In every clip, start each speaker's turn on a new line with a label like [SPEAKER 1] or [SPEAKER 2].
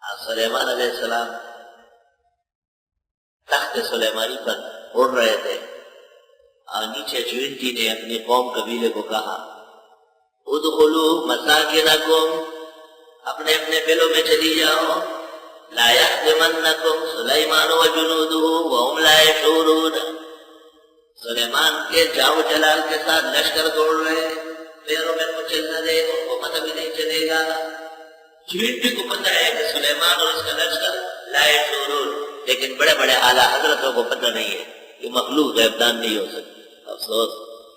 [SPEAKER 1] سلیمان علیہ السلام تخت سلیمانی پر اڑ رہے تھے اور نیچے چونٹی نے اپنی قوم قبیلے کو کہا ادخلوا مساکنکم، اپنے اپنے بلوں میں چلی جاؤ، لا یحطمنکم سلیمان وجنودہ وهم لا یشعرون۔ سلیمان کے جاؤ جلال کے ساتھ لشکر دوڑ رہے، پیروں میں کچھ چل نہ دے، ان کو پتہ بھی نہیں چلے گا۔ چونٹی کو پتہ ہے کہ سلیمان اور اس کا لشکر لا یشعرون، لیکن بڑے بڑے اعلیٰ حضرتوں کو پتہ نہیں ہے کہ مخلوق غیبدان نہیں ہو سکتی۔ افسوس،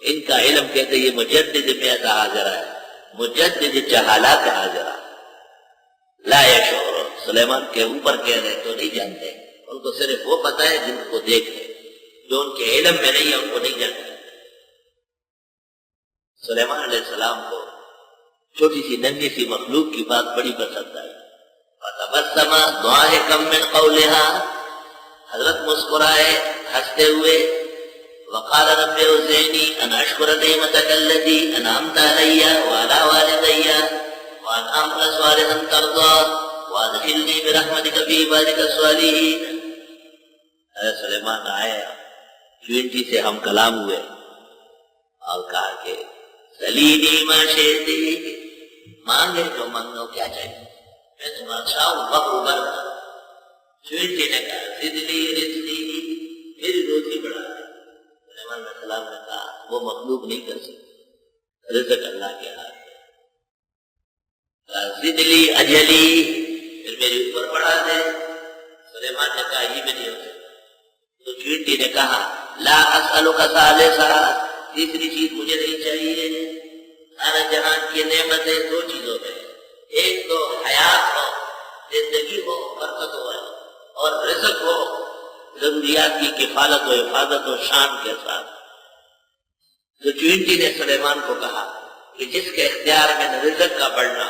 [SPEAKER 1] ان کا علم کہتے یہ مجدد میعت حاضرہ ہے، مجدد جہالات حاضرہ۔ لا یشعرون، سلیمان کے اوپر کہہ رہے تو نہیں جانتے، ان کو صرف وہ پتہ ہے جن کو دیکھتے، جو ان کے علم میں نہیں ہے ان کو نہیں جانتے۔ سلیمان علیہ السلام کو چھوٹی سی ننھی سی مخلوق کی بات بڑی پسند آئی۔ فتبسم ضاحکا من قولها، حضرت مسکرائے ہنستے ہوئے، وقال رب اوزعنی ان اشکر نعمتک التي انعمت علی وعلی والدی وان اعمل صالحا ترضاه وادخلنی برحمتک فی عبادک الصالحین۔ حضرت سلیمان آئے، چونٹی سے ہم کلام ہوئے اور کہا کہ سلیمی ما شئتی، مانگے جو مانگو، کیا چاہیے، میں تمہارا شاہ بخر برتا۔ چونٹی نے کہا زدنی رزقی، میری روزی بڑھا دے۔ سلیمان علیہ السلام نے کہا وہ مخلوق نہیں کر سکتی، رزق اللہ کے ہاتھ ہے۔ زدنی اجلی، پھر میری اوپر بڑھا دے۔ سلیمان نے کہا یہ بھی نہیں ہو سکتا۔ تو چونٹی نے کہا لا اسألک ثالثا، تیسری چیز مجھے نہیں چاہیے۔ سارا جہان کی نعمتیں دو چیزوں میں، ایک تو حیات ہو، زندگی ہو، برکت ہو، اور رزق ہو، ضروریات کی کفالت و حفاظت و شان کے ساتھ۔ تو چونٹی نے سلیمان کو کہا کہ جس کے اختیار میں نہ رزق کا بڑھنا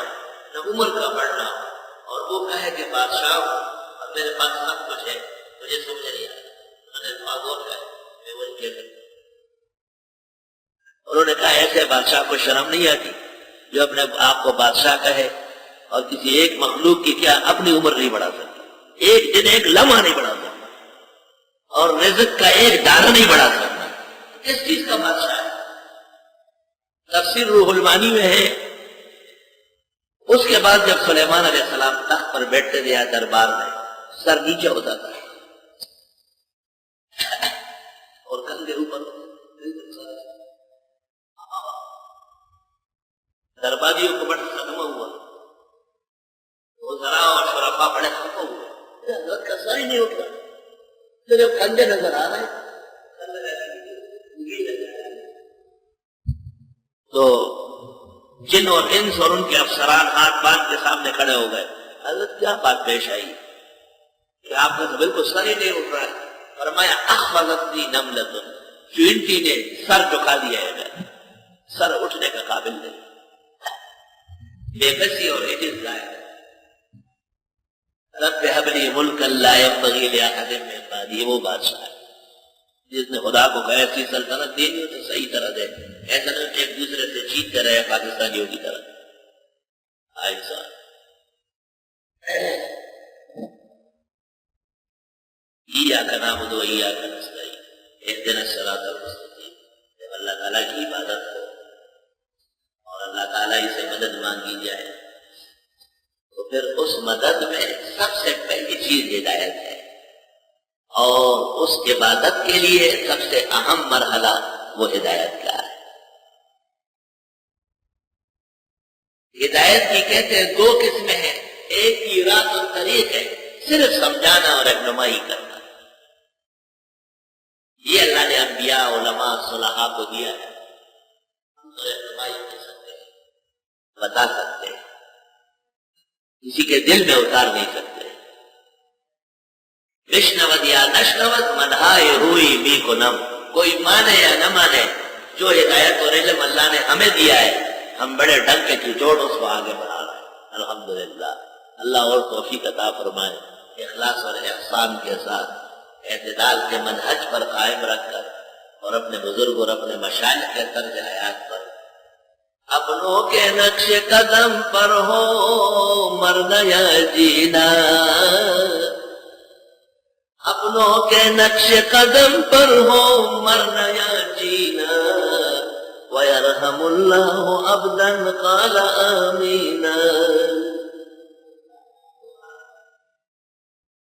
[SPEAKER 1] نہ عمر کا بڑھنا، اور وہ کہے کہ بادشاہ ہوں اور میرے پاس سب کچھ ہے، مجھے سمجھ نہیں آتا، میں وہی کہہ سکتا۔ انہوں نے کہا ایسے بادشاہ کو شرم نہیں آتی جو اپنے آپ کو بادشاہ کہے اور کسی ایک مخلوق کی کیا اپنی عمر نہیں بڑھا سکتا، ایک دن ایک لمحہ نہیں بڑھا سکتا، اور رزق کا ایک دانہ نہیں بڑھا سکتا، کس چیز کا بادشاہ ہے؟ تفسیر روح المانی میں ہے، اس کے بعد جب سلیمان علیہ السلام تخت پر بیٹھتے تھے دربار میں، سر نیچے ہوتا تھا اور کندھے اوپر، درباریوں کو بڑا صدمہ ہوا، وہ ذرا اور شرفا بڑے خفا ہوئے، حضرت کا سر ہی نہیں اٹھا، صرف کندھے نظر آ رہے ہیں۔ تو جن اور انس اور ان کے افسران ہاتھ باندھ کے سامنے کھڑے ہو گئے، حضرت کیا بات پیش آئی کہ آپ کا تو بالکل سر ہی نہیں اٹھ رہا ہے؟ فرمایا اخفضتنی نملۃ، چونٹی نے سر جھکا دیا ہے، میرا سر اٹھنے کا قابل نہیں، بے بسی اور عجز ظاہر ہے۔ رب هب لی ملکا لا ينبغی لأحد من بعدی، وہ بادشاہ ہے جس نے خدا کو کہا ایسی سلطنت دینی ہو تو صحیح طرح دے، ایسا نہیں ایک دوسرے سے جیتتے رہے پاکستانیوں کی طرح۔ ایسا ایاک نعبد و ایاک نستعین، اہدنا الصراط المستقیم، جب اللہ تعالیٰ کی عبادت ہو اور اللہ تعالیٰ ہی سے مدد مانگی جائے تو پھر اس مدد میں سب سے پہلی چیز ہدایت ہے، اور اس عبادت کے لیے سب سے اہم مرحلہ وہ ہدایت کا ہے۔ ہدایت کی کہتے ہیں دو قسمیں ہیں، ایک کی راست و طریق ہے، صرف سمجھانا اور رہنمائی کرنا، یہ اللہ نے انبیاء علماء صلحاء کو دیا ہے، ہم تو رہنمائی کر سکتے ہیں، بتا سکتے ہیں، کسی کے دل میں اتار نہیں سکتے۔ وشنود یا نشنود منہائے ہوئی می کو نم، کوئی مانے یا نہ مانے، جو ہدایت اور علم اللہ نے ہمیں دیا ہے ہم بڑے ڈھنگ کے چوڑ اس کو آگے بڑھا رہے ہیں۔ الحمدللہ، اللہ اور توفیق عطا فرمائے، اخلاص اور احسان کے ساتھ اعتدال کے منہج پر قائم رکھ کر اور اپنے بزرگ اور اپنے مشائخ کے طرز حیات پر اپنوں کے نقش قدم پر ہو مرنا یا جینا، اپنوں کے نقش قدم پر ہو مرنا یا جینا، وَيَرْحَمُ اللَّهُ عَبْدًا قَالَ آمِينَ۔